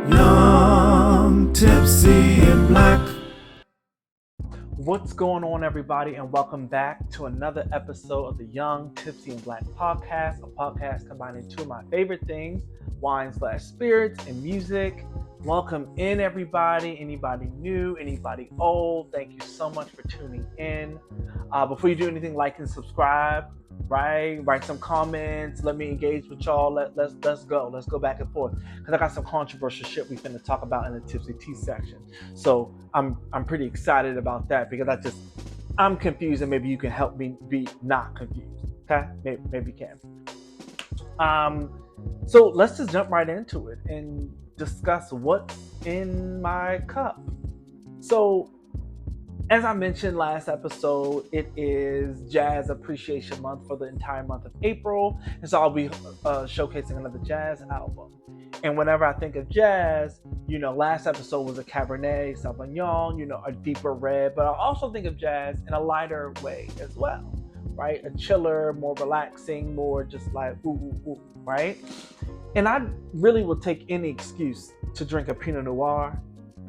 Young, tipsy, and black. What's going on, everybody, and welcome back to another episode of the Young, Tipsy, and Black podcast, a podcast combining two of my favorite things, wine/spirits and music. Welcome in, everybody. Anybody new, anybody old, thank you so much for tuning in. Before you do anything, like and subscribe, right? Write some comments. Let me engage with y'all. Let's go back and forth, because I got some controversial shit we finna talk about in the Tipsy Tea section. So I'm pretty excited about that, because I'm confused, and maybe you can help me be not confused. Okay, maybe you can. So let's just jump right into it and discuss what's in my cup. So, as I mentioned last episode, it is Jazz Appreciation Month for the entire month of April. And so I'll be showcasing another jazz album. And whenever I think of jazz, last episode was a Cabernet Sauvignon, a deeper red. But I also think of jazz in a lighter way as well, right? A chiller, more relaxing, more just like ooh, right? And I really will take any excuse to drink a Pinot Noir,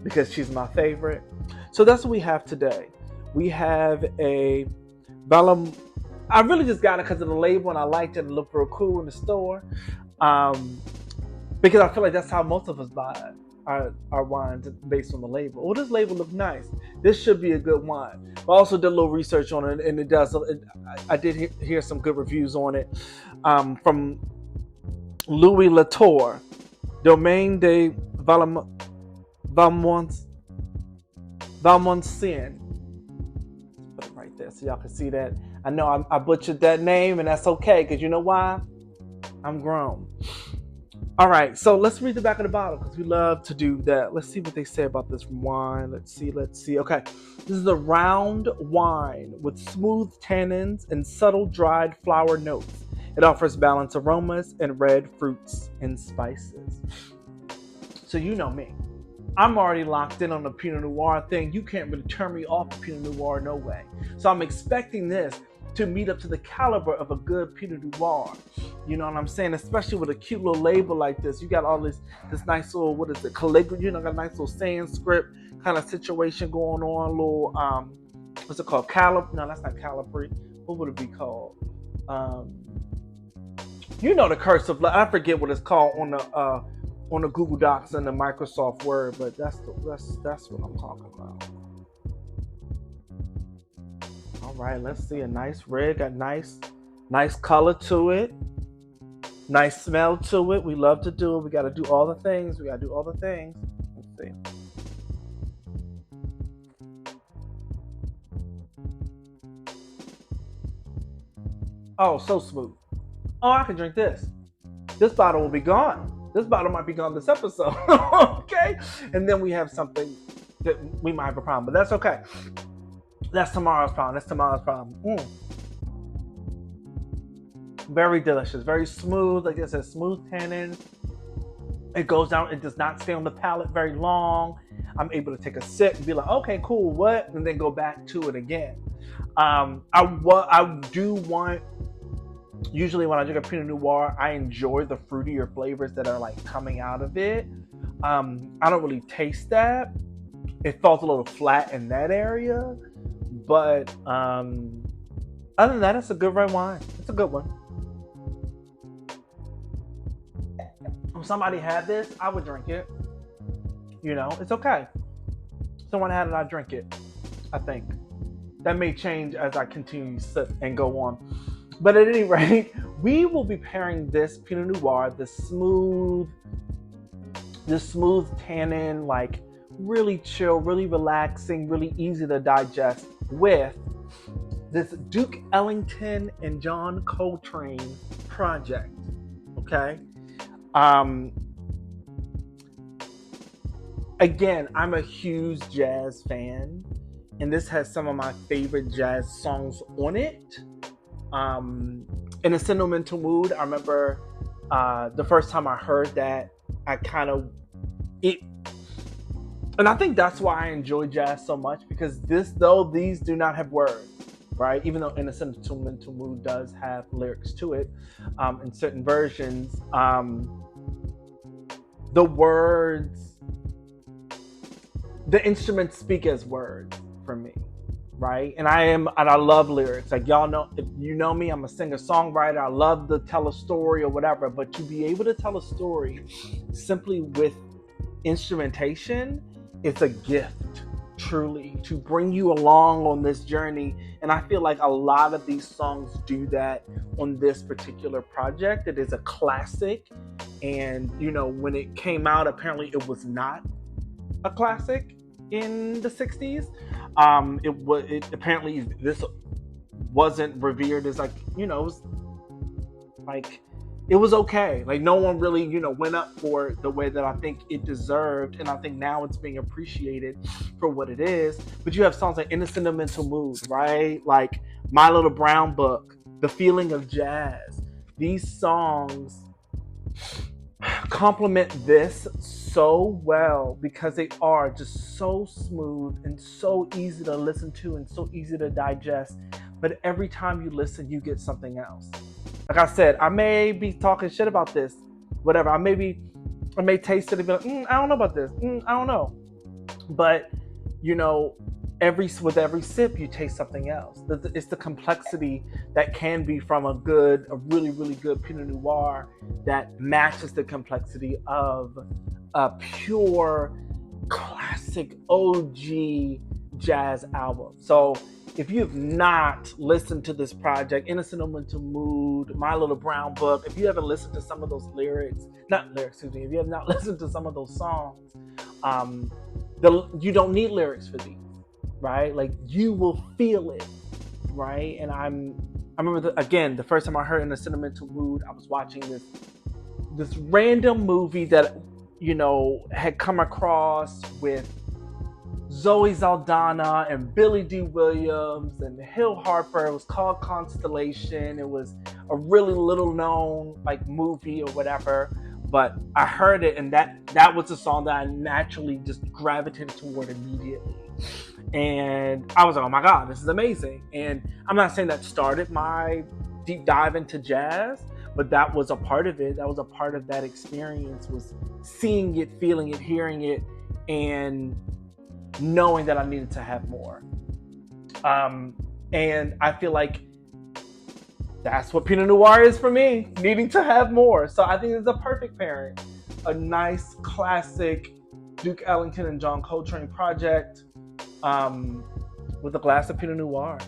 because she's my favorite. So that's what we have today. We have a Balam. I really just got it because of the label, and I liked it and it looked real cool in the store. Because I feel like that's how most of us buy our wines, based on the label. Oh, this label looks nice. This should be a good wine. I also did a little research on it, and it does. I did hear some good reviews on it from Louis Latour, Domaine de Valmoncien. Put it right there so y'all can see that. I know I butchered that name, and that's okay, because you know why? I'm grown. All right, so let's read the back of the bottle, because we love to do that. Let's see what they say about this wine. Let's see. Okay, this is a round wine with smooth tannins and subtle dried flower notes. It offers balanced aromas and red fruits and spices. So you know me. I'm already locked in on the Pinot Noir thing. You can't really turn me off of Pinot Noir, no way. So I'm expecting this to meet up to the caliber of a good Pinot Noir. You know what I'm saying? Especially with a cute little label like this. You got all this nice little, what is it, calligraphy, got a nice little Sanskrit kind of situation going on. Little, what's it called? No, that's not calipari. What would it be called? The cursive. I forget what it's called on the Google Docs and the Microsoft Word, but that's what I'm talking about. All right, let's see. A nice red, got nice color to it, nice smell to it. We love to do it. We got to do all the things. Let's see. Oh, so smooth. Oh, I can drink this. This bottle will be gone. This bottle might be gone this episode. Okay? And then we have something that we might have a problem, but that's okay. That's tomorrow's problem. Very delicious. Very smooth. Like I said, smooth tannin. It goes down. It does not stay on the palate very long. I'm able to take a sip and be like, okay, cool, what? And then go back to it again. I do want... Usually when I drink a Pinot Noir, I enjoy the fruitier flavors that are like coming out of it. I don't really taste that. It falls a little flat in that area. But other than that, it's a good red wine. It's a good one. If somebody had this, I would drink it. It's okay. Someone had it, I drink it. I think. That may change as I continue to sip and go on. But at any rate, we will be pairing this Pinot Noir, the smooth tannin, like really chill, really relaxing, really easy to digest, with this Duke Ellington and John Coltrane project. Okay? Again, I'm a huge jazz fan, and this has some of my favorite jazz songs on it. In a sentimental mood, I remember the first time I heard that, and I think that's why I enjoy jazz so much, because these do not have words, right? Even though In a Sentimental Mood does have lyrics to it, in certain versions, the words the instruments speak as words for me, right? And I love lyrics. Like y'all know, if you know me, I'm a singer-songwriter. I love to tell a story or whatever, but to be able to tell a story simply with instrumentation, it's a gift, truly, to bring you along on this journey. And I feel like a lot of these songs do that on this particular project. It is a classic. And, when it came out, apparently it was not a classic in the 60s. Apparently this wasn't revered as like, it was like, it was okay. Like no one really, went up for it the way that I think it deserved. And I think now it's being appreciated for what it is. But you have songs like In a Sentimental Mood, right? Like My Little Brown Book, The Feeling of Jazz. These songs complement this so well because they are just so smooth and so easy to listen to and so easy to digest. But every time you listen, you get something else. Like I said, I may be talking shit about this, whatever. I may taste it and be like, I don't know about this. I don't know. But, with every sip, you taste something else. It's the complexity that can be from a really, really good Pinot Noir that matches the complexity of a pure, classic OG jazz album. So if you have not listened to this project, In a Sentimental Mood, My Little Brown Book, if you haven't listened to some of those if you have not listened to some of those songs, you don't need lyrics for these, right? Like you will feel it, right? And I remember the first time I heard In a Sentimental Mood, I was watching this random movie that, had come across with Zoe Saldana and Billy D. Williams and Hill Harper. It was called Constellation. It was a really little known movie or whatever, but I heard it and that was a song that I naturally just gravitated toward immediately. And I was like, oh my God, this is amazing. And I'm not saying that started my deep dive into jazz, but that was a part of it. That was a part of that experience, was seeing it, feeling it, hearing it, and knowing that I needed to have more. And I feel like that's what Pinot Noir is for me, needing to have more. So I think it's a perfect pairing. A nice classic Duke Ellington and John Coltrane project with a glass of Pinot Noir.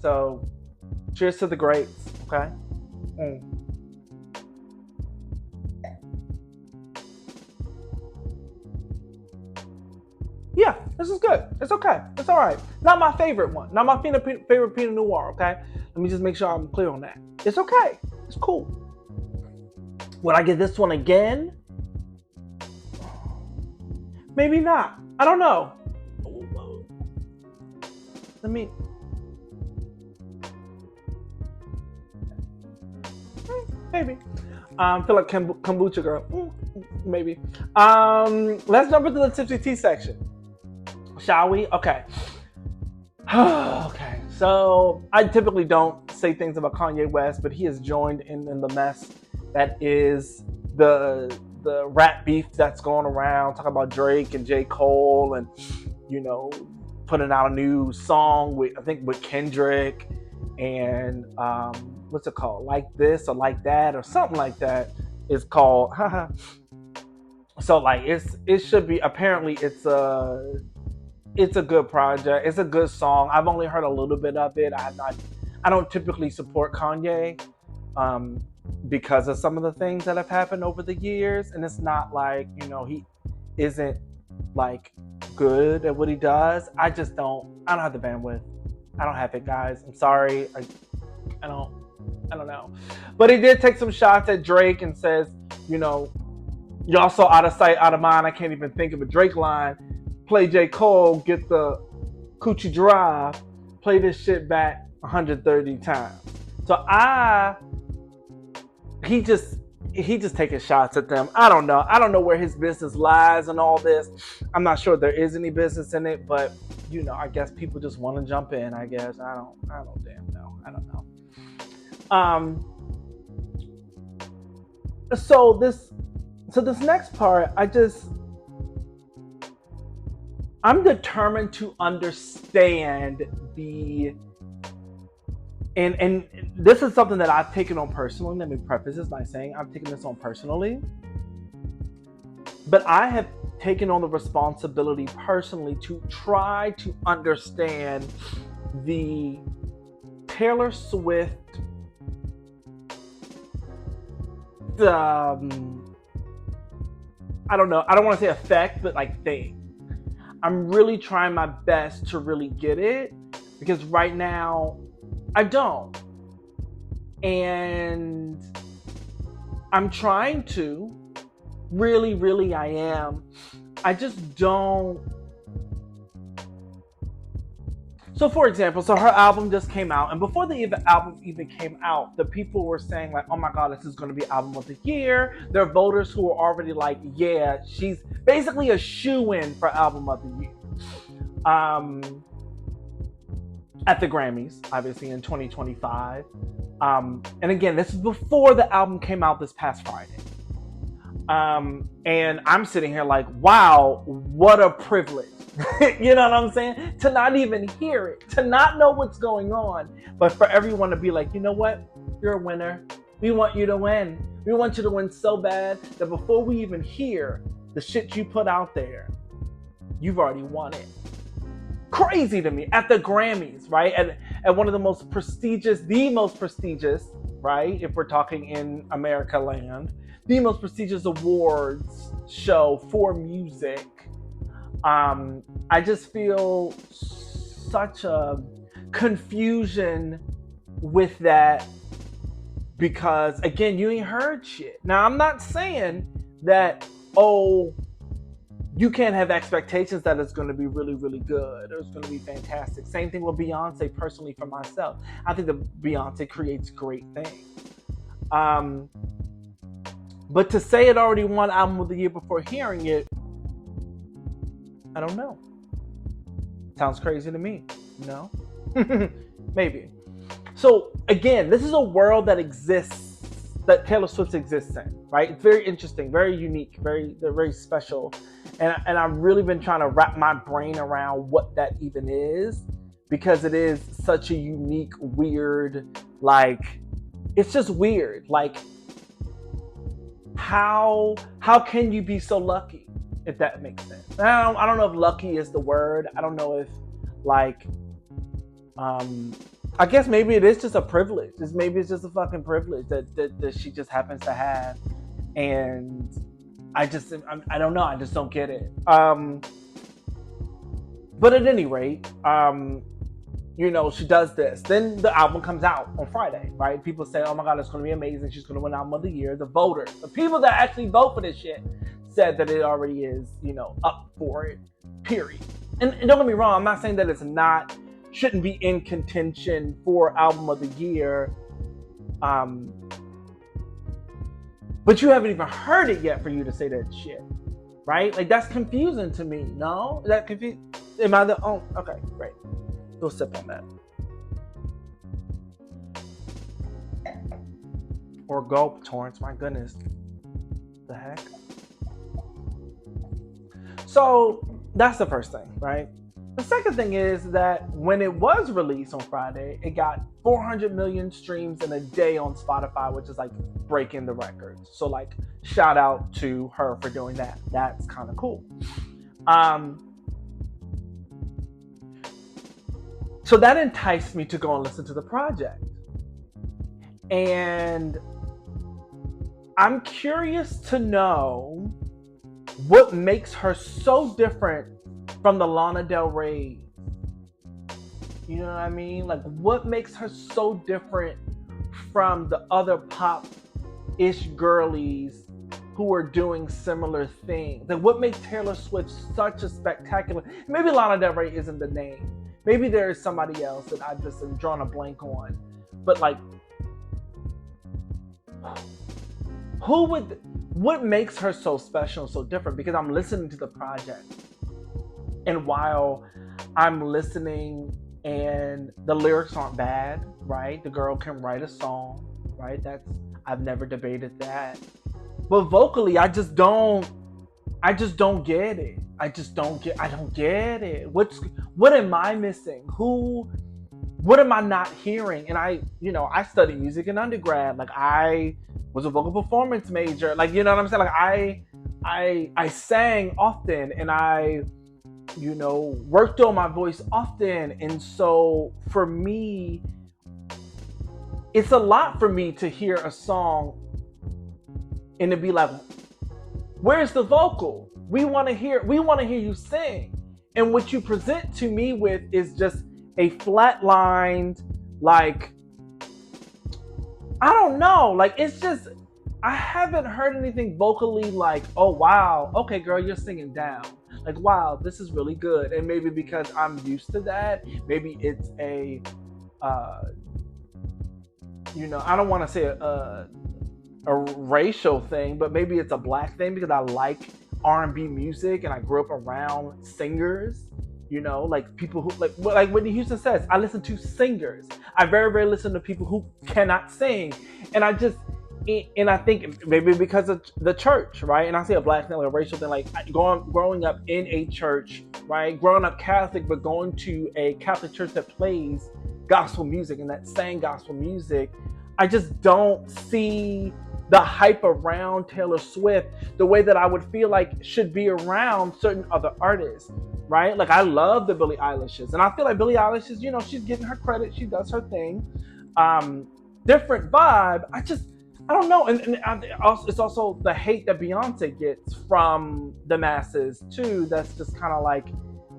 So cheers to the greats, okay? Yeah, this is good. It's okay. It's all right. Not my favorite one. Not my favorite Pinot Noir, okay? Let me just make sure I'm clear on that. It's okay. It's cool. Would I get this one again? Maybe not. I don't know. Maybe. Feel like kombucha girl. Maybe. Let's jump into the Tipsy Tea section. Shall we? Okay. Okay. So I typically don't say things about Kanye West, but he has joined in the mess that is the rap beef that's going around, talking about Drake and J. Cole and, putting out a new song with Kendrick and what's it called? Like This or Like That or something like that is called. So it should be, apparently it's a good project. It's a good song. I've only heard a little bit of it. I don't typically support Kanye because of some of the things that have happened over the years. And it's not like, he isn't good at what he does. I don't have the bandwidth. I don't have it, guys. I'm sorry. I don't know. But he did take some shots at Drake and says, y'all so out of sight, out of mind, I can't even think of a Drake line. Play J. Cole, get the coochie dry, play this shit back 130 times. So he just taking shots at them. I don't know where his business lies and all this. I'm not sure there is any business in it, but I guess people just want to jump in, I guess. I don't damn know. I don't know. So this next part, I'm determined to understand the and this is something that I've taken on personally. Let me preface this by saying I've taken this on personally, but I have taken on the responsibility personally to try to understand the Taylor Swift I don't know, I don't want to say effect, but like thing. I'm really trying my best to really get it because right now I don't. And I'm trying to. Really, I am. I just don't. So, for example, her album just came out, and before the album even came out, the people were saying like, "Oh my God, this is going to be album of the year." There are voters who were already like, "Yeah, she's basically a shoo-in for album of the year." At the Grammys, obviously in 2025. And again, this is before the album came out this past Friday. And I'm sitting here like, wow, what a privilege. You know what I'm saying? To not even hear it, to not know what's going on, but for everyone to be like, you know what? You're a winner. We want you to win. We want you to win so bad that before we even hear the shit you put out there, you've already won it. Crazy to me. At the Grammys, right? At one of the most prestigious, right? If we're talking in America land, the most prestigious awards show for music. I just feel such a confusion with that because, again, you ain't heard shit. Now, I'm not saying that, oh, you can't have expectations that it's going to be really, really good or it's going to be fantastic. Same thing with Beyonce, personally, for myself. I think that Beyonce creates great things. But to say it already won album of the year before hearing it, I don't know. Sounds crazy to me. No? Maybe. So again, this is a world that exists, that Taylor Swift exists in, right? It's very interesting, very unique, very special. And I've really been trying to wrap my brain around what that even is, because it is such a unique, weird, like, it's just weird. Like, how can you be so lucky, if that makes sense? I don't know if lucky is the word. I don't know if, like, I guess maybe it is just a privilege. Maybe it's just a fucking privilege that she just happens to have. And I don't know. I just don't get it. But at any rate, she does this. Then the album comes out on Friday, right? People say, oh my God, it's going to be amazing. She's going to win album of the year. The voters, the people that actually vote for this shit, said that it already is, up for it, period. And don't get me wrong, I'm not saying that it's shouldn't be in contention for album of the year. But you haven't even heard it yet for you to say that shit, right? Like, that's confusing to me. No? Is that confusing? Am I okay, great. We'll sip on that. Or gulp, Torrance, my goodness. The heck? So, that's the first thing, right? The second thing is that when it was released on Friday, it got 400 million streams in a day on Spotify, which is like breaking the records. So like, shout out to her for doing that. That's kind of cool. So that enticed me to go and listen to the project. And I'm curious to know what makes her so different from the Lana Del Rey. You know what I mean? Like, what makes her so different from the other pop-ish girlies who are doing similar things? Like, what makes Taylor Swift such a spectacular... Maybe Lana Del Rey isn't the name. Maybe there is somebody else that I've just drawn a blank on. But, like, what makes her so special and so different? Because I'm listening to the project. And while I'm listening and the lyrics aren't bad, right? The girl can write a song, right? I've never debated that. But vocally, I just don't get it. just don't get. I don't get it. What am I missing? What am I not hearing? And I studied music in undergrad. Like I was a vocal performance major. Like you know what I'm saying? Like I sang often, and I worked on my voice often. And so for me, it's a lot for me to hear a song and to be like, where's the vocal? We want to hear you sing. And what you present to me with is just a flatlined, like, I don't know, like it's just, I haven't heard anything vocally like, oh wow, okay girl, you're singing down. Like wow, this is really good. And maybe because I'm used to that, maybe it's a I don't want to say a racial thing, but maybe it's a black thing because I like R&B music and I grew up around singers. Like people who like Whitney Houston says, I listen to singers. I very rarely listen to people who cannot sing, and I think maybe because of the church, right? And I say a black thing, like a racial thing, like growing up in a church, right? Growing up Catholic, but going to a Catholic church that plays gospel music and that sang gospel music, I just don't see the hype around Taylor Swift the way that I would feel like should be around certain other artists, right? Like I love the Billie Eilishes, and I feel like Billie Eilish is, she's getting her credit. She does her thing. Different vibe. I don't know. And it's also the hate that Beyonce gets from the masses too. That's just kind of like,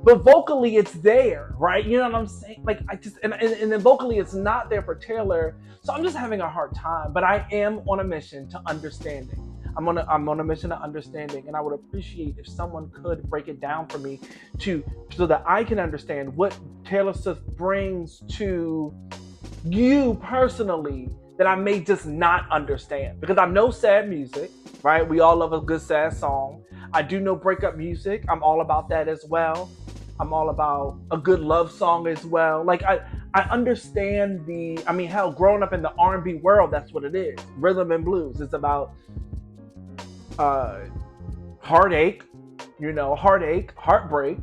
but vocally it's there, right? You know what I'm saying? Like and then vocally it's not there for Taylor. So I'm just having a hard time. But I am on a mission to understanding. I'm on a mission of understanding, and I would appreciate if someone could break it down for me so that I can understand what Taylor Swift brings to you personally that I may just not understand. Because I know sad music, right? We all love a good sad song. I do know breakup music. I'm all about that as well. I'm all about a good love song as well. Like I understand hell, growing up in the R&B world, that's what it is. Rhythm and blues. It's about heartache, heartbreak,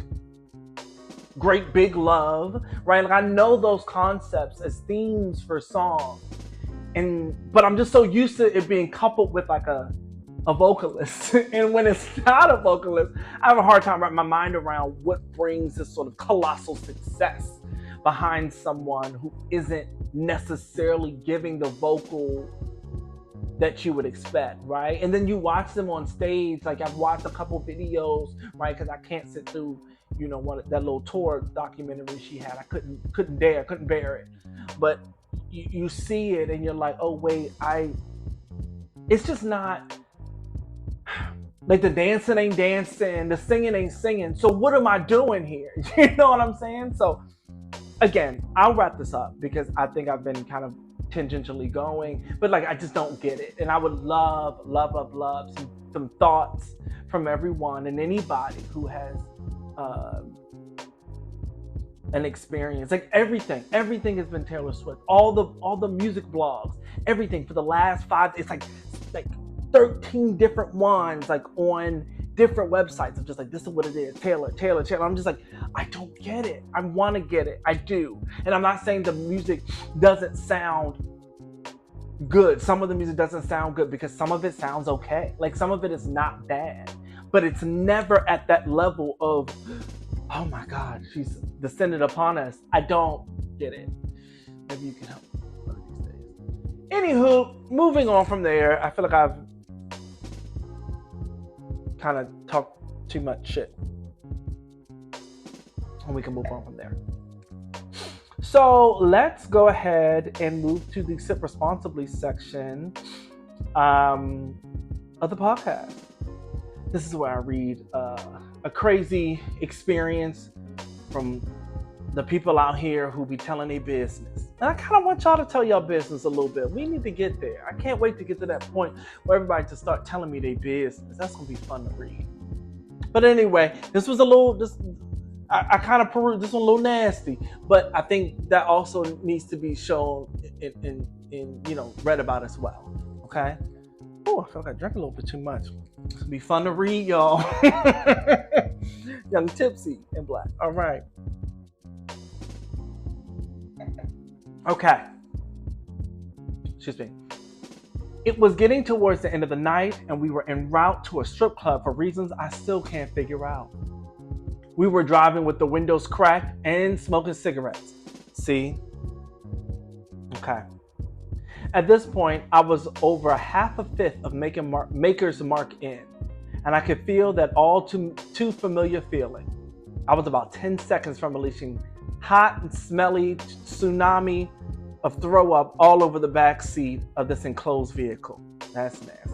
great big love, right? Like I know those concepts as themes for songs. But I'm just so used to it being coupled with like a vocalist. And when it's not a vocalist, I have a hard time wrapping my mind around what brings this sort of colossal success behind someone who isn't necessarily giving the vocal that you would expect, right? And then you watch them on stage. Like I've watched a couple videos, right? Because I can't sit through, that little tour documentary she had. I couldn't bear it. But you see it and you're like, oh wait, it's just not like the dancing ain't dancing, the singing ain't singing. So what am I doing here? You know what I'm saying? So again, I'll wrap this up because I think I've been kind of tangentially going, but like I just don't get it. And I would love some thoughts from everyone and anybody who has an experience. Like everything has been Taylor Swift. All the music blogs, everything for the last 5. It's like 13 different ones, like on different websites. I'm just like, this is what it is. Taylor. I'm just like, I don't get it. I want to get it. I do. And I'm not saying the music doesn't sound good. Some of the music doesn't sound good because some of it sounds okay. Like some of it is not bad, but it's never at that level of, oh my God, she's descended upon us. I don't get it. Maybe you can help one of these days. Anywho, moving on from there, I feel like I've kind of talked too much shit. And we can move on from there. So let's go ahead and move to the Sip Responsibly section of the podcast. This is where I read a crazy experience from the people out here who be telling their business. And I kind of want y'all to tell y'all business a little bit. We need to get there. I can't wait to get to that point where everybody just start telling me their business. That's going to be fun to read. But anyway, this was I kind of perused this one a little nasty, but I think that also needs to be shown in read about as well. Okay. Oh, I feel like I drank a little bit too much. It's gonna be fun to read, y'all. Young Tipsy and Black. All right. Okay. Excuse me. It was getting towards the end of the night, and we were en route to a strip club for reasons I still can't figure out. We were driving with the windows cracked and smoking cigarettes. See? Okay. At this point, I was over half a fifth of Maker's Mark in, and I could feel that all too familiar feeling. I was about 10 seconds from releasing hot and smelly tsunami of throw up all over the back seat of this enclosed vehicle. That's nasty.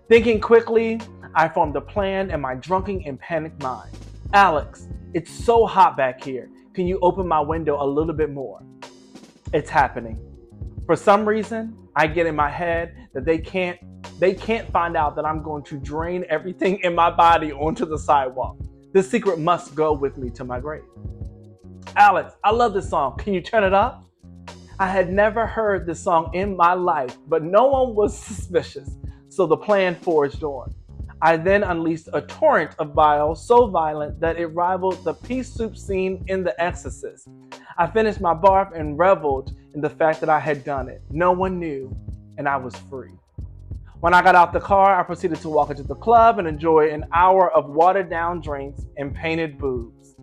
Thinking quickly, I formed a plan in my drunken and panicked mind. Alex, it's so hot back here. Can you open my window a little bit more? It's happening. For some reason, I get in my head that they can't find out that I'm going to drain everything in my body onto the sidewalk. This secret must go with me to my grave. Alex, I love this song. Can you turn it up? I had never heard this song in my life, but no one was suspicious, so the plan forged on. I then unleashed a torrent of bile so violent that it rivaled the pea soup scene in The Exorcist. I finished my barf and reveled in the fact that I had done it. No one knew, and I was free. When I got out the car, I proceeded to walk into the club and enjoy an hour of watered-down drinks and painted boobs.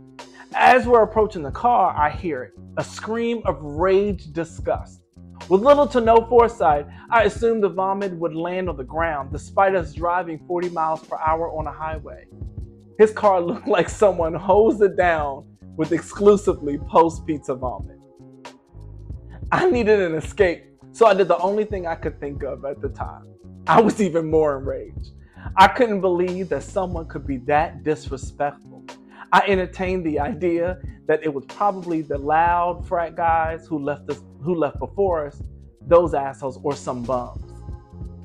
As we're approaching the car, I hear it, a scream of rage disgust. With little to no foresight, I assumed the vomit would land on the ground, despite us driving 40 miles per hour on a highway. His car looked like someone hosed it down with exclusively post-pizza vomit. I needed an escape, so I did the only thing I could think of at the time. I was even more enraged. I couldn't believe that someone could be that disrespectful. I entertained the idea that it was probably the loud frat guys who left before us, those assholes, or some bums.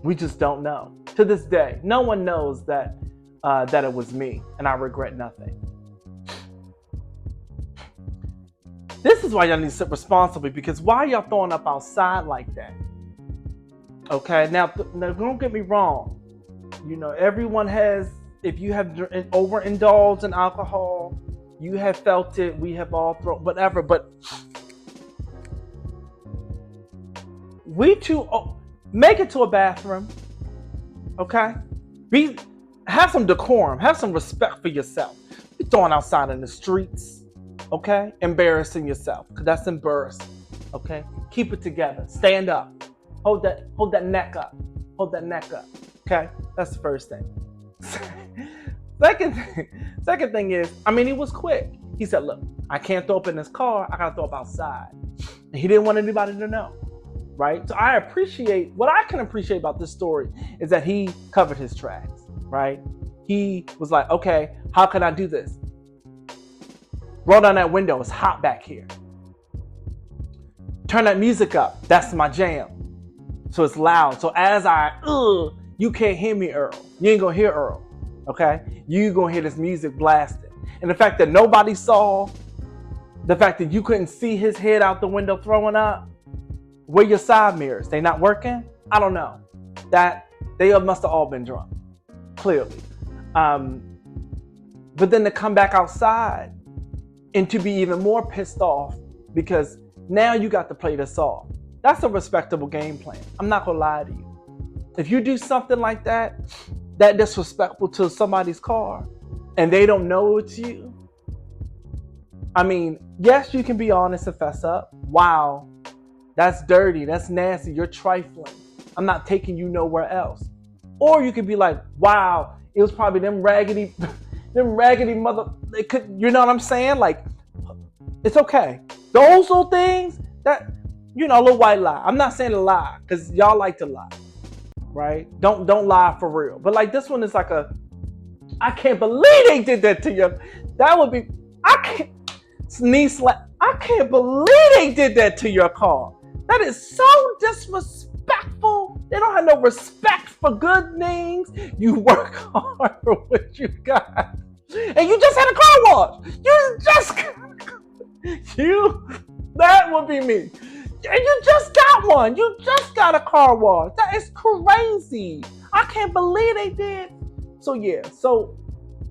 We just don't know. To this day, no one knows that it was me, and I regret nothing. This is why y'all need to sit responsibly, because why y'all throwing up outside like that? Okay, now don't get me wrong. You know, everyone has, if you have overindulged in alcohol, you have felt it, we have all thrown, whatever, but make it to a bathroom, okay? Have some decorum, have some respect for yourself. You're throwing outside in the streets, okay? Embarrassing yourself, because that's embarrassing, okay? Keep it together, stand up, hold that neck up, okay? That's the first thing. Second thing is, he was quick. He said, look, I can't throw up in this car. I got to throw up outside. And he didn't want anybody to know, right? So what I can appreciate about this story is that he covered his tracks, right? He was like, okay, how can I do this? Roll down that window. It's hot back here. Turn that music up. That's my jam. So it's loud. So as you can't hear me, Earl. You ain't going to hear Earl. Okay? You're going to hear this music blasting. And the fact that nobody saw, the fact that you couldn't see his head out the window throwing up, where your side mirrors? They not working? I don't know. That they must have all been drunk, clearly. But then to come back outside and to be even more pissed off because now you got to play this off. That's a respectable game plan. I'm not going to lie to you. If you do something like that disrespectful to somebody's car, and they don't know it's you, yes, you can be honest and fess up. Wow, that's dirty, that's nasty, you're trifling. I'm not taking you nowhere else. Or you could be like, wow, it was probably them raggedy mother, you know what I'm saying? Like, it's okay. Those little things, that, a little white lie. I'm not saying a lie, because y'all like to lie. Right? Don't lie for real. But like this one is like I can't believe they did that to you. That would be, I can't believe they did that to your car. That is so disrespectful. They don't have no respect for good things. You work hard for what you got. And you just had a car wash. That would be me. And you just got one. You just got a car wash. That is crazy. I can't believe they did. So yeah. So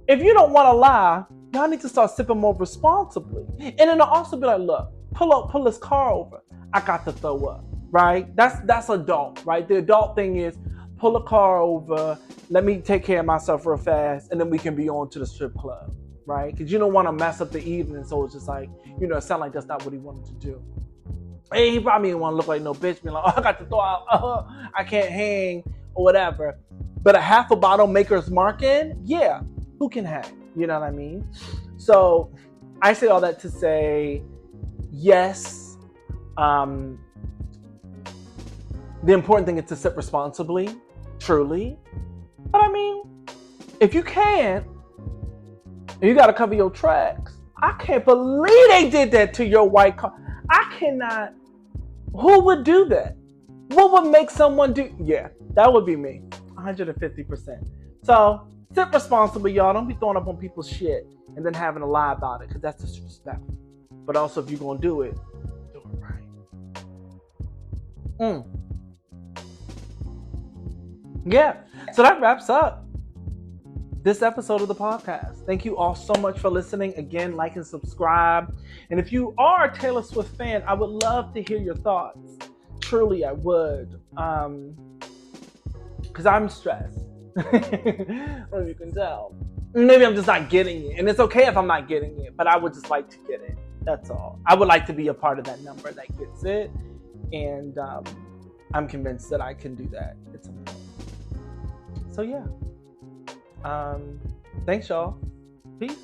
if you don't want to lie, y'all need to start sipping more responsibly. And then I'll also be like, look, pull this car over. I got to throw up, right? That's adult, right? The adult thing is pull a car over, let me take care of myself real fast, and then we can be on to the strip club, right? Because you don't want to mess up the evening, so it's just like, it sounds like that's not what he wanted to do. Hey, he probably didn't want to look like no bitch, being like, oh, I got to throw out, I can't hang, or whatever. But a half a bottle Maker's Mark in, yeah, who can hang? You know what I mean? So I say all that to say, yes, the important thing is to sip responsibly, truly. But I mean, if you can't, you got to cover your tracks. I can't believe they did that to your white car. I cannot. Who would do that? What would make someone do? Yeah, that would be me. 150%. So sip responsibly, y'all. Don't be throwing up on people's shit and then having to lie about it, because that's disrespectful. But also, if you're going to do it right. Yeah, so that wraps up this episode of the podcast. Thank you all so much for listening. Again, like and subscribe. And if you are a Taylor Swift fan, I would love to hear your thoughts. Truly, I would. Because I'm stressed. Or you can tell. Maybe I'm just not getting it. And it's okay if I'm not getting it, but I would just like to get it. That's all. I would like to be a part of that number that gets it. And I'm convinced that I can do that at some point. So yeah. Thanks, y'all. Peace.